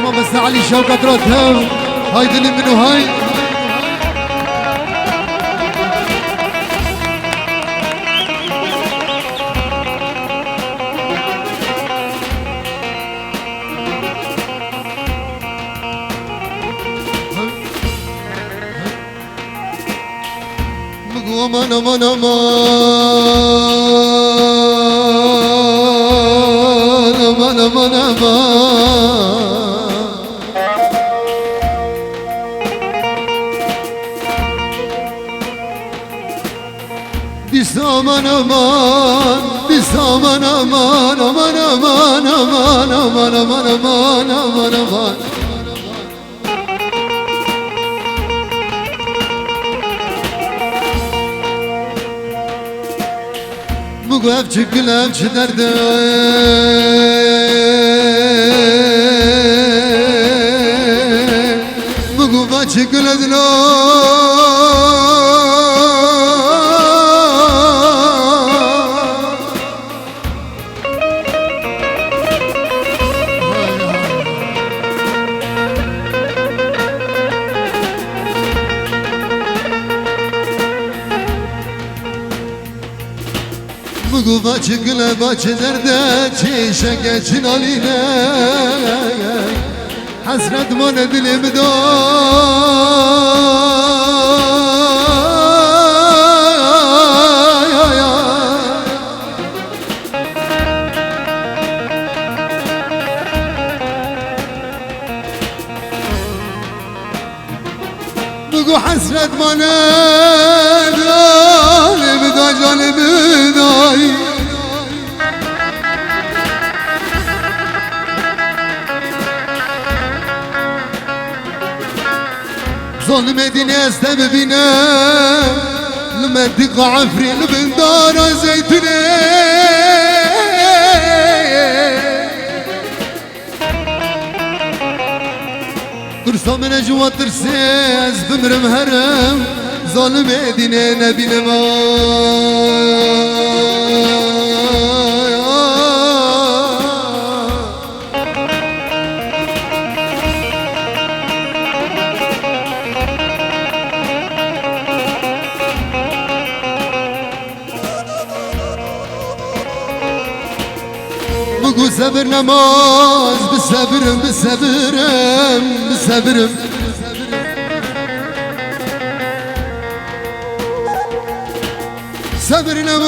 ما بس علي شوكة راتها هاي دلي منو هاي بقوا امان امان امان امان امان aman aman biz aman aman aman aman aman aman aman aman aman aman bu gevçi gülevçi derde bu gevçi güledino Bugü bahçıkla bahçelerde çeşe geçin aline Hasret bana dilimde Bugü hasret bana dilimde canımda ظلم دنيا سببنا المنطقة عفري البندارة زيتنا ترسى من جوا ترسيز بمرم هرم ظلم دنيا نبي نما بگو صبر نماز بصبرم بصبرم بصبرم صبر نماز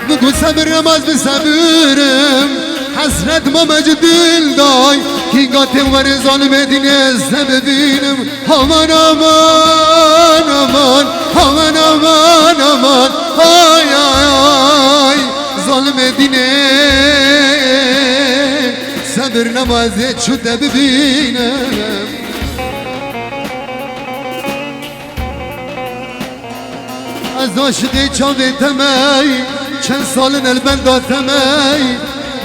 بگو صبر نماز بصبرم حسرت ما مجدل دای کی قاتم ور ظالم دینه سببینم aman aman aman aman aman aman ay ay ay zalim edine sabır namazı çüde bibinem az aşığı çave temey çend salın elbenda temey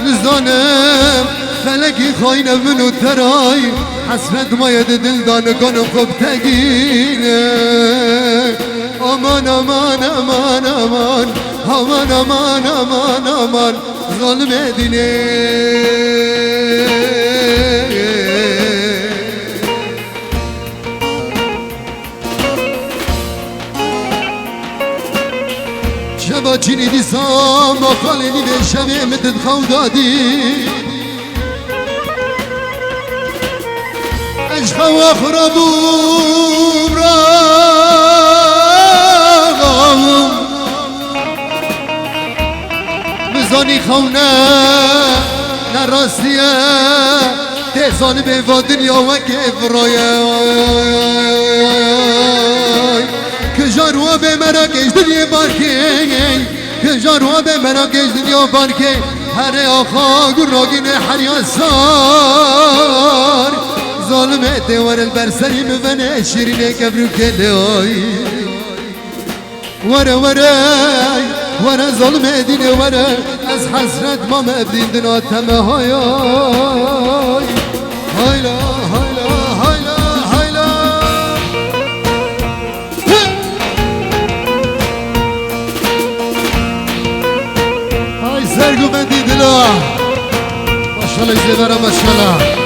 نزانم فلکی خاینه منو ترای حسرت ماید دلدان کنم خوب تگینه aman aman aman aman aman aman aman aman ظالم edine شباچینی دیسام آخالینی به شبه مدد خودادی عشق و خرابوم راغم بزانی خونه نراستیه ته ظالم و دنیا و گفرای که جارو به مراکش دنیا بارکی که جارو به مراکش دنیا بارکی هر آخا گراگین حریاسار ظالمه دوار البرسری مفنه شیرینه کبرو کلوی ورا ورا ظلمه دینه ورا از حسرت ما مبدین دنا تمه هایلا های سرگو بندی دلا ماشالله زبرا ماشالله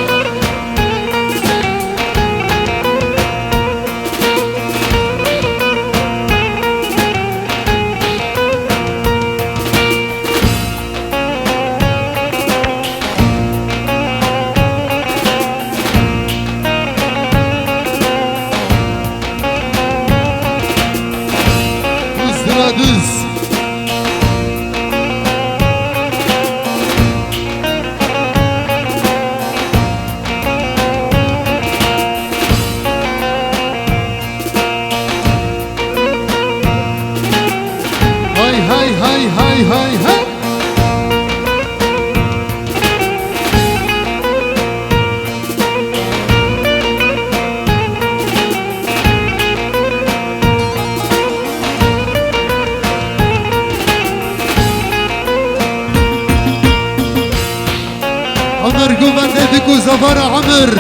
عمر قوبان ديكو زفر عمر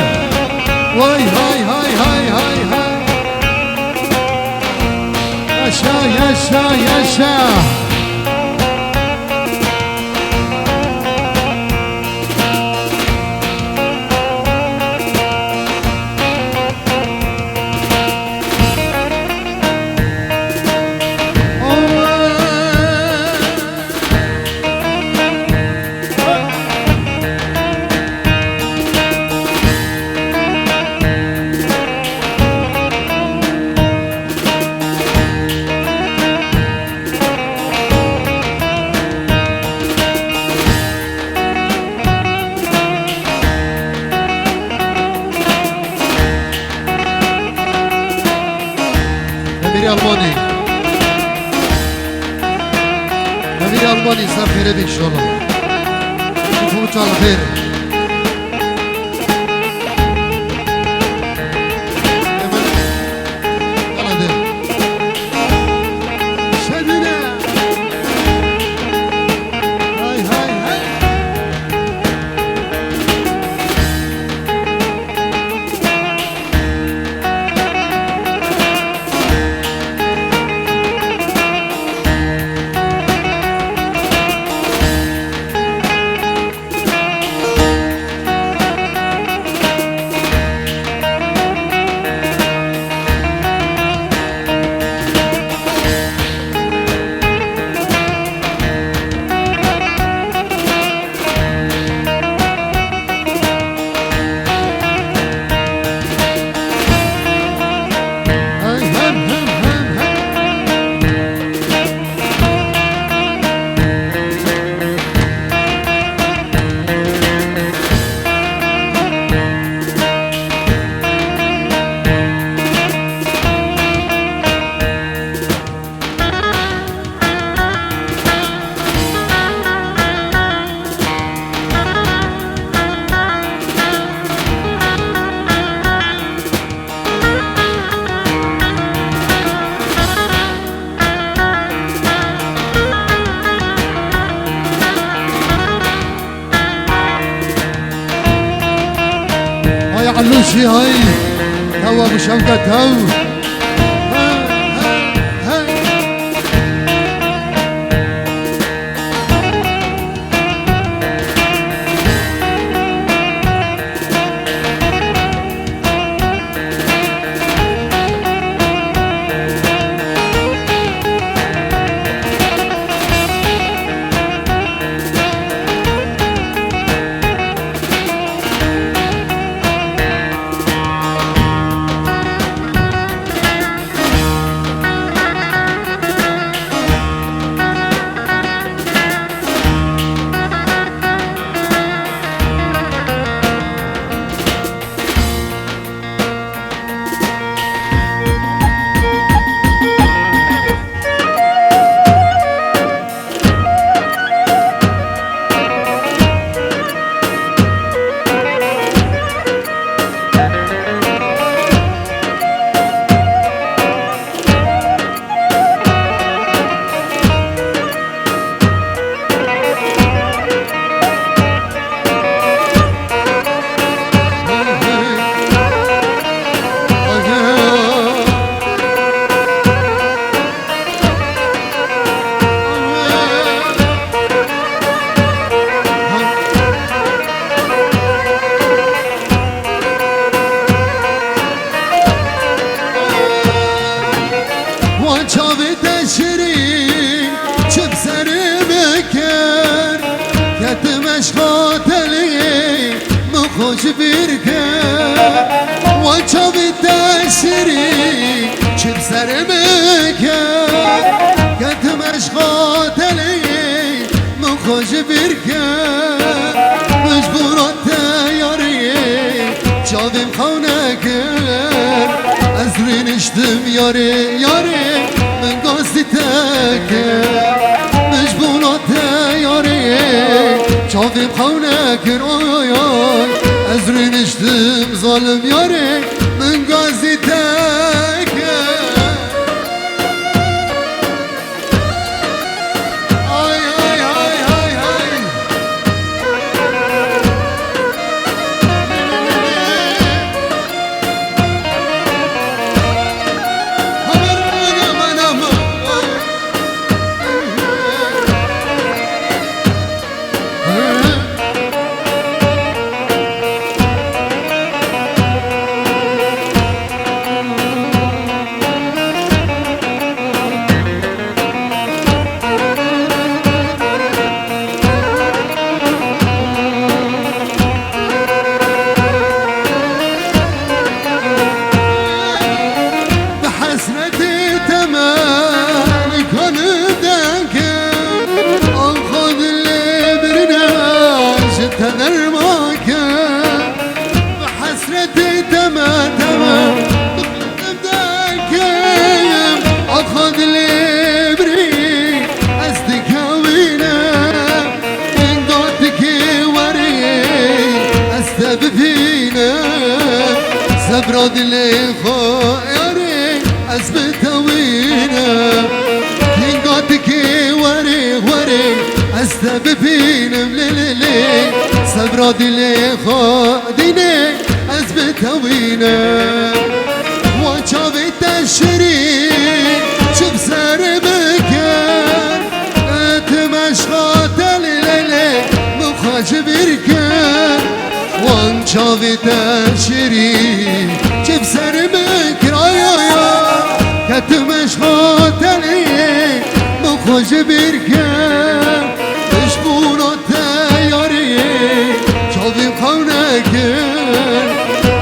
واي هاي ياشا أمير ألماني صار خير إن شاء الله شوفوا على خير علوشي هاي توا ابو شوكة تو birken Vaça bitesiri Çip sermeken Gittim eşkateli Mıkoş birken Mecburat teyari Çavim kavneker Ezrin içtim yari yari Min gazdi teker Mecburat teyari Çavim kavneker oy oy Ezrin içtim zalim yari Min gazdi teker Ay ay ay ay ay Haber aman aman بحسرتي تمام كون بدك أخذ اللي برناش تنرماك بحسرتي تمام بدك أخذ اللي بري أستكاوينا إن قاتك وري أستبفينا سبراد اللي خيري أثبتوينا كين قاتك وري أستبفينا مليلي سبراد اللي خاديني أثبتوينا وشافي تشري شوف سر مكان اتمشخات الليلي مخاش بركان وان شافي تشري شوف سر مكان كتمشخات الليلي مخاش بركان بشبونا تياري شافي قونكن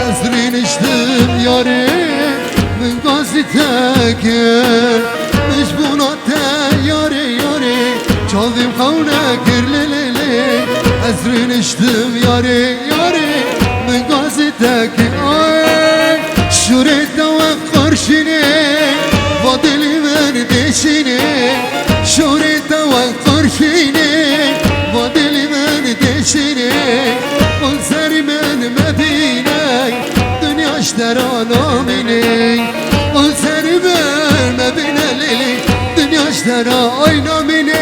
أزرين اشتم ياري من قاسي تاكر مشبونا تياري ياري شافي قونكن ليلي أزرين اشتم ياري من قاسي تاكر شوري توقر شيني فاضلي من ديشيني شوري توقر شيني فاضلي من ديشيني قل سري من مبيني دنيا اشترانا مني قل سري من مبيني ليلي دنيا اشترانا مني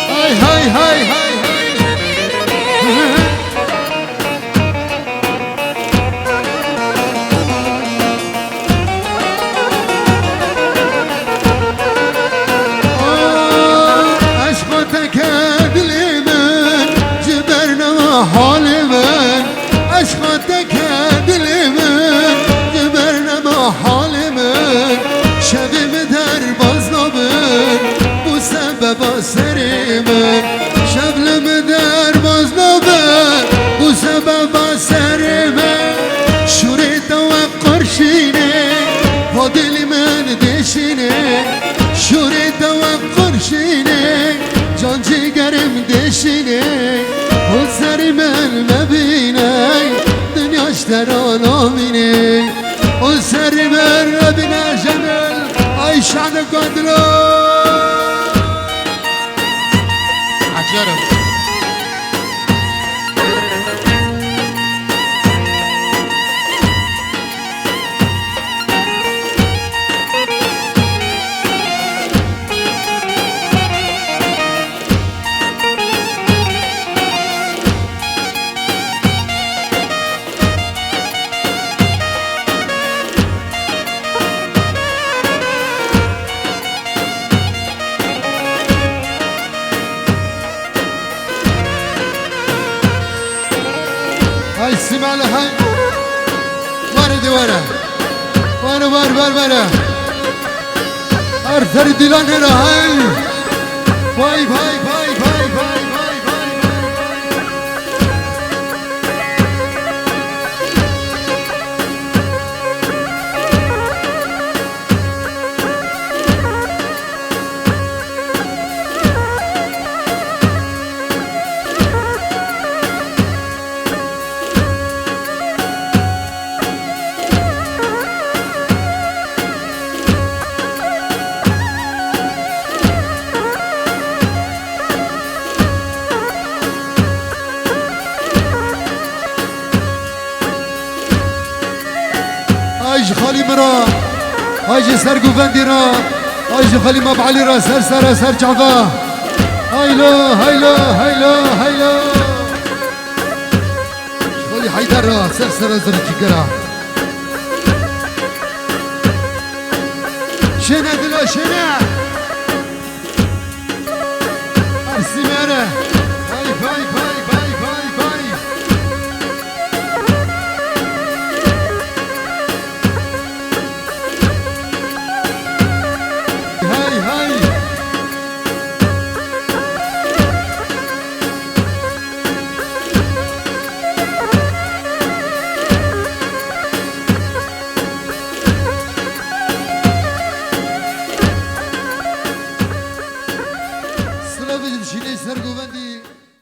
هاي هاي هاي عشقتك ادلي من جبرنا حالي من عشقتك ادلي من جبرنا ما حالي من شبي بدر بازنابن بو سبب سري من شبل بدر بازنابن بو سبب سري من شوري توقر شيني فاضلي من ديشيني شوري توقر شيني جان جيگرم ديشيني خود سري من مبيني دنيا اشترانا مني خود سري من مبيني جمال اي شعر قدرو عجرم هاي السمع لهاي ورا دي ورا ورا ورا ورا ورا ارثر دیلان راهی وای وای وای وای وای وای آج خالی مرا آج سرگوفندی را آج خالی مبعلی را سر جعفا هایلو هایلو هایلو هایلو خالی حیدر را سر جگرا شنه دلا شنه ارسی مره وای وای وای وای وای وای هاي هاي سلام جد شيني سرقو بندي